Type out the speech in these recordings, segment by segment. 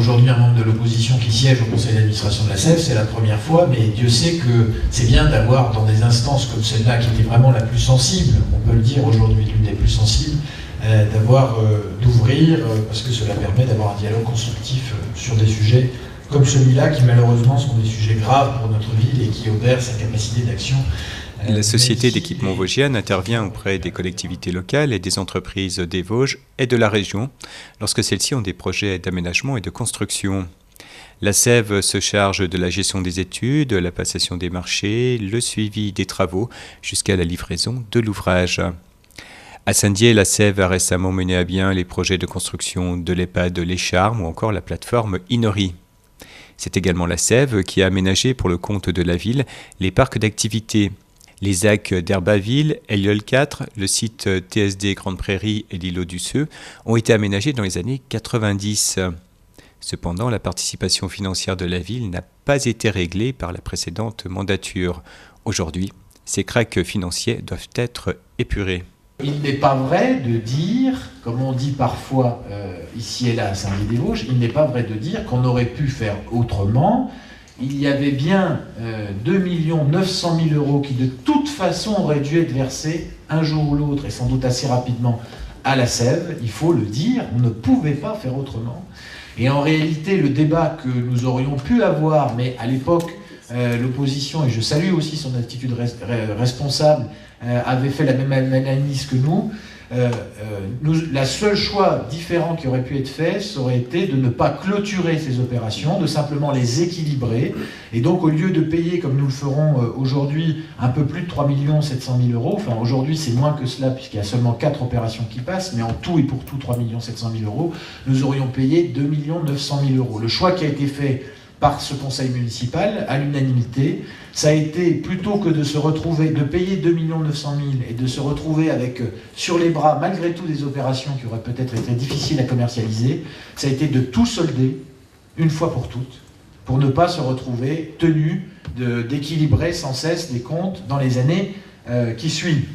aujourd'hui un membre de l'opposition qui siège au conseil d'administration de la SEV, c'est la première fois, mais Dieu sait que c'est bien d'avoir dans des instances comme celle-là, qui était vraiment la plus sensible, on peut le dire aujourd'hui, l'une des plus sensibles, d'ouvrir, parce que cela permet d'avoir un dialogue constructif sur des sujets comme celui-là, qui malheureusement sont des sujets graves pour notre ville et qui obèrent sa capacité d'action. La Société d'équipement vosgienne intervient auprès des collectivités locales et des entreprises des Vosges et de la région lorsque celles-ci ont des projets d'aménagement et de construction. La SEV se charge de la gestion des études, la passation des marchés, le suivi des travaux jusqu'à la livraison de l'ouvrage. À Saint-Dié, la SEV a récemment mené à bien les projets de construction de l'EHPAD Les Charmes ou encore la plateforme Inori. C'est également la SEV qui a aménagé pour le compte de la ville les parcs d'activités. Les ZAC d'Herbaville, Eliol 4, le site TSD Grande Prairie et l'îlot du Seu ont été aménagés dans les années 90. Cependant, la participation financière de la ville n'a pas été réglée par la précédente mandature. Aujourd'hui, ces cracks financiers doivent être épurés. Il n'est pas vrai de dire, comme on dit parfois ici et là à Saint-Dié-des-Vosges, il n'est pas vrai de dire qu'on aurait pu faire autrement. Il y avait bien 2 900 000 € qui de toute façon auraient dû être versés un jour ou l'autre et sans doute assez rapidement à la SEV. Il faut le dire, on ne pouvait pas faire autrement. Et en réalité, le débat que nous aurions pu avoir, mais à l'époque, l'opposition, et je salue aussi son attitude responsable, avait fait la même analyse que nous. La seule choix différent qui aurait pu être fait, ça aurait été de ne pas clôturer ces opérations, de simplement les équilibrer. Et donc, au lieu de payer, comme nous le ferons aujourd'hui, un peu plus de 3 700 000 €, enfin aujourd'hui c'est moins que cela puisqu'il y a seulement 4 opérations qui passent, mais en tout et pour tout 3 700 000 €, nous aurions payé 2 900 000 €. Le choix qui a été fait par ce conseil municipal, à l'unanimité, ça a été, plutôt que de se retrouver, de payer 2 900 000 € et de se retrouver avec, sur les bras, malgré tout, des opérations qui auraient peut-être été difficiles à commercialiser, ça a été de tout solder, une fois pour toutes, pour ne pas se retrouver tenu d'équilibrer sans cesse les comptes dans les années qui suivent.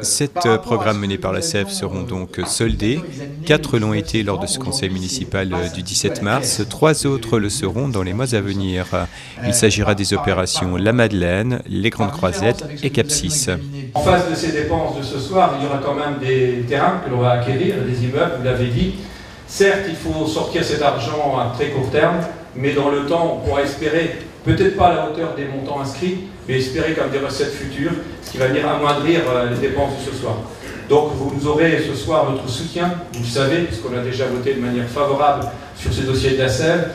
7 programmes menés par la SEV seront donc soldés. 4 l'ont été lors de ce conseil municipal du 17 mars. 3 autres le seront dans les mois à venir. Il s'agira des opérations La Madeleine, les Grandes Croisettes et Cap6. En face de ces dépenses de ce soir, il y aura quand même des terrains que l'on va acquérir, des immeubles, vous l'avez dit. Certes, il faut sortir cet argent à très court terme, mais dans le temps, on pourra espérer, peut-être pas à la hauteur des montants inscrits, mais espérer comme des recettes futures, ce qui va venir amoindrir les dépenses de ce soir. Donc vous aurez ce soir notre soutien, vous le savez, puisqu'on a déjà voté de manière favorable sur ce dossier de la SEV.